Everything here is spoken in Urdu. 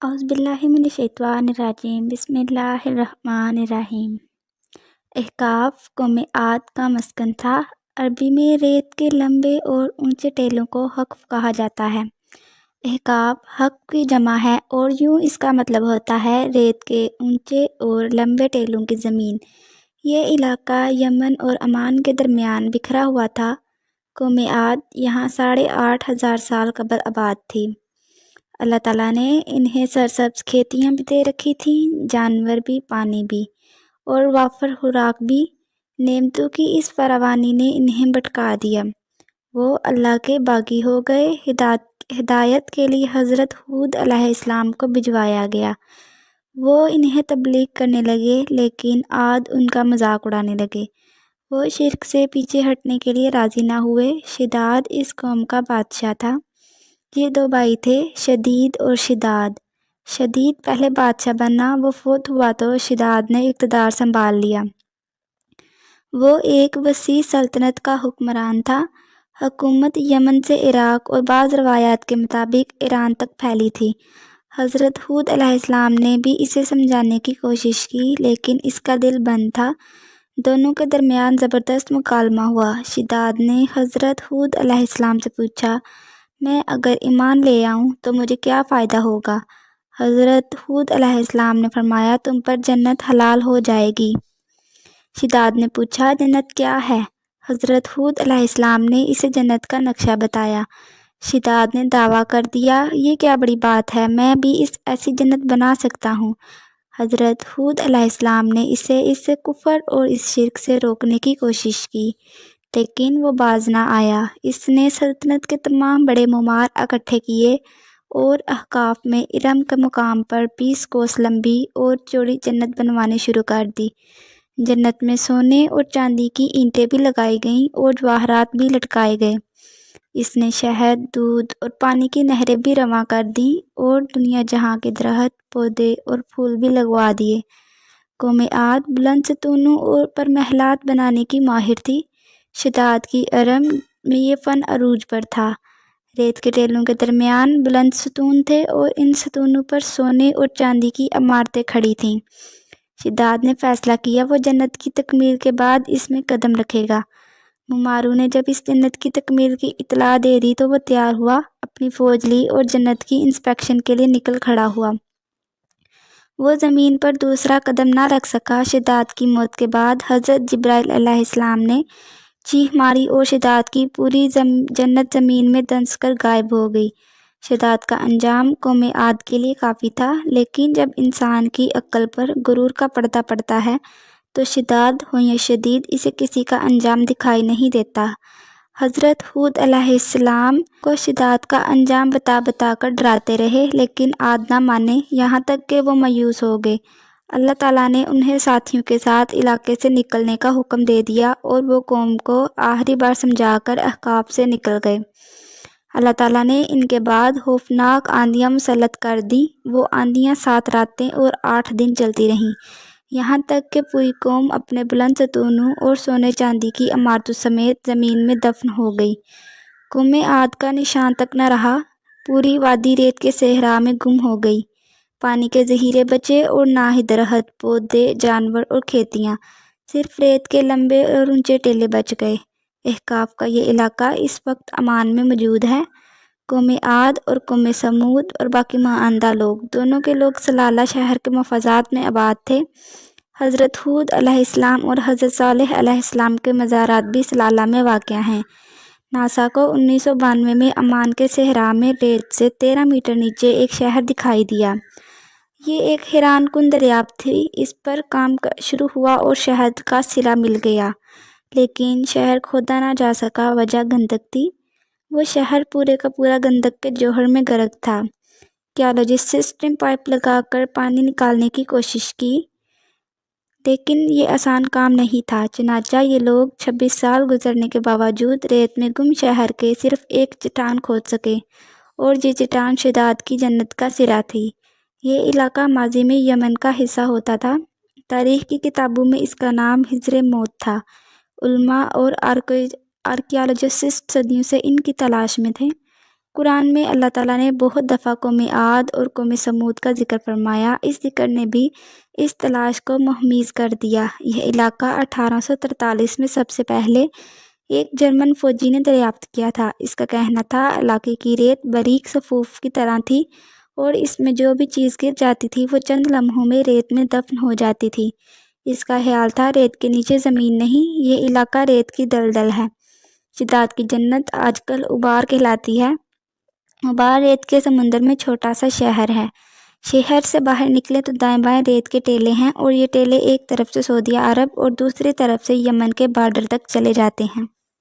اعوذ باللہ من الشیطان الرجیم بسم اللہ الرحمن الرحیم۔ احقاف قوم عاد کا مسکن تھا۔ عربی میں ریت کے لمبے اور اونچے ٹیلوں کو حقف کہا جاتا ہے۔ احقاف حق کی جمع ہے اور یوں اس کا مطلب ہوتا ہے ریت کے اونچے اور لمبے ٹیلوں کی زمین۔ یہ علاقہ یمن اور عمان کے درمیان بکھرا ہوا تھا۔ قوم عاد یہاں 8,500 سال قبل آباد تھی۔ اللہ تعالیٰ نے انہیں سرسبز کھیتیاں بھی دے رکھی تھیں، جانور بھی، پانی بھی اور وافر خوراک بھی۔ نعمتوں کی اس فراوانی نے انہیں بھٹکا دیا۔ وہ اللہ کے باغی ہو گئے۔ ہدایت کے لیے حضرت ہود علیہ السلام کو بھجوایا گیا۔ وہ انہیں تبلیغ کرنے لگے، لیکن عاد ان کا مذاق اڑانے لگے۔ وہ شرک سے پیچھے ہٹنے کے لیے راضی نہ ہوئے۔ شداد اس قوم کا بادشاہ تھا۔ یہ دو بھائی تھے، شدید اور شداد۔ شدید پہلے بادشاہ بنا، وہ فوت ہوا تو شداد نے اقتدار سنبھال لیا۔ وہ ایک وسیع سلطنت کا حکمران تھا۔ حکومت یمن سے عراق اور بعض روایات کے مطابق ایران تک پھیلی تھی۔ حضرت ہود علیہ السلام نے بھی اسے سمجھانے کی کوشش کی، لیکن اس کا دل بند تھا۔ دونوں کے درمیان زبردست مکالمہ ہوا۔ شداد نے حضرت ہود علیہ السلام سے پوچھا، میں اگر ایمان لے آؤں تو مجھے کیا فائدہ ہوگا؟ حضرت ہود علیہ السلام نے فرمایا، تم پر جنت حلال ہو جائے گی۔ شداد نے پوچھا، جنت کیا ہے؟ حضرت ہود علیہ السلام نے اسے جنت کا نقشہ بتایا۔ شداد نے دعویٰ کر دیا، یہ کیا بڑی بات ہے، میں بھی ایسی جنت بنا سکتا ہوں۔ حضرت ہود علیہ السلام نے اسے اس کفر اور اس شرک سے روکنے کی کوشش کی، لیکن وہ باز نہ آیا۔ اس نے سلطنت کے تمام بڑے معمار اکٹھے کیے اور احقاف میں ارم کے مقام پر 20 کوس لمبی اور چوڑی جنت بنوانے شروع کر دی۔ جنت میں سونے اور چاندی کی اینٹیں بھی لگائی گئیں اور جواہرات بھی لٹکائے گئے۔ اس نے شہد، دودھ اور پانی کی نہریں بھی رواں کر دیں اور دنیا جہاں کے درخت، پودے اور پھول بھی لگوا دیے۔ قوم عاد بلند ستونوں پر محلات بنانے کی ماہر تھی۔ شداد کی ارم میں یہ فن عروج پر تھا۔ ریت کے ٹیلوں کے درمیان بلند ستون تھے اور ان ستونوں پر سونے اور چاندی کی عمارتیں کھڑی تھیں۔ شداد نے فیصلہ کیا وہ جنت کی تکمیل کے بعد اس میں قدم رکھے گا۔ معماروں نے جب اس جنت کی تکمیل کی اطلاع دے دی تو وہ تیار ہوا، اپنی فوج لی اور جنت کی انسپیکشن کے لیے نکل کھڑا ہوا۔ وہ زمین پر دوسرا قدم نہ رکھ سکا۔ شداد کی موت کے بعد حضرت جبرائیل علیہ السلام نے چیخ ماری اور شداد کی پوری جنت زمین میں دنس کر غائب ہو گئی۔ شداد کا انجام قوم عاد کے لیے کافی تھا، لیکن جب انسان کی عقل پر غرور کا پردہ پڑتا ہے تو شداد ہو یا شدید، اسے کسی کا انجام دکھائی نہیں دیتا۔ حضرت ہود علیہ السلام کو شداد کا انجام بتا بتا کر ڈراتے رہے، لیکن عاد نہ مانے، یہاں تک کہ وہ مایوس ہو گئے۔ اللہ تعالیٰ نے انہیں ساتھیوں کے ساتھ علاقے سے نکلنے کا حکم دے دیا اور وہ قوم کو آخری بار سمجھا کر احقاف سے نکل گئے۔ اللہ تعالیٰ نے ان کے بعد خوفناک آندیاں مسلط کر دیں۔ وہ آندیاں 7 راتیں اور 8 دن چلتی رہیں، یہاں تک کہ پوری قوم اپنے بلند ستونوں اور سونے چاندی کی عمارتوں سمیت زمین میں دفن ہو گئی۔ قوم عاد کا نشان تک نہ رہا، پوری وادی ریت کے صحرا میں گم ہو گئی۔ پانی کے ذخیرے بچے اور نہ ہی درخت، پودے، جانور اور کھیتیاں، صرف ریت کے لمبے اور اونچے ٹیلے بچ گئے۔ احقاف کا یہ علاقہ اس وقت عمان میں موجود ہے۔ قوم عاد اور قوم سمود اور باقی ماندہ لوگ، دونوں کے لوگ صلالہ شہر کے مفازات میں آباد تھے۔ حضرت ہود علیہ السلام اور حضرت صالح علیہ السلام کے مزارات بھی صلالہ میں واقع ہیں۔ ناسا کو 1992 میں عمان کے صحرا میں ریت سے 13 میٹر نیچے ایک شہر دکھائی دیا۔ یہ ایک حیران کن دریافت تھی۔ اس پر کام شروع ہوا اور شہر کا سرا مل گیا، لیکن شہر کھودا نہ جا سکا، وجہ گندک تھی۔ وہ شہر پورے کا پورا گندک کے جوہر میں غرق تھا۔ آرکیالوجسٹس نے پائپ لگا کر پانی نکالنے کی کوشش کی، لیکن یہ آسان کام نہیں تھا۔ چنانچہ یہ لوگ 26 سال گزرنے کے باوجود ریت میں گم شہر کے صرف ایک چٹان کھود سکے، اور یہ چٹان شداد کی جنت کا سرا تھی۔ یہ علاقہ ماضی میں یمن کا حصہ ہوتا تھا۔ تاریخ کی کتابوں میں اس کا نام حجر موت تھا۔ علماء اور آرکیالوجسٹس صدیوں سے ان کی تلاش میں تھے۔ قرآن میں اللہ تعالیٰ نے بہت دفعہ قوم عاد اور قوم سمود کا ذکر فرمایا۔ اس ذکر نے بھی اس تلاش کو مہمیز کر دیا۔ یہ علاقہ 1843 میں سب سے پہلے ایک جرمن فوجی نے دریافت کیا تھا۔ اس کا کہنا تھا علاقے کی ریت باریک صفوف کی طرح تھی اور اس میں جو بھی چیز گر جاتی تھی وہ چند لمحوں میں ریت میں دفن ہو جاتی تھی۔ اس کا خیال تھا ریت کے نیچے زمین نہیں، یہ علاقہ ریت کی دلدل ہے۔ شداد کی جنت آج کل ابار کہلاتی ہے۔ ابار ریت کے سمندر میں چھوٹا سا شہر ہے۔ شہر سے باہر نکلے تو دائیں بائیں ریت کے ٹیلے ہیں اور یہ ٹیلے ایک طرف سے سعودیہ عرب اور دوسری طرف سے یمن کے بارڈر تک چلے جاتے ہیں۔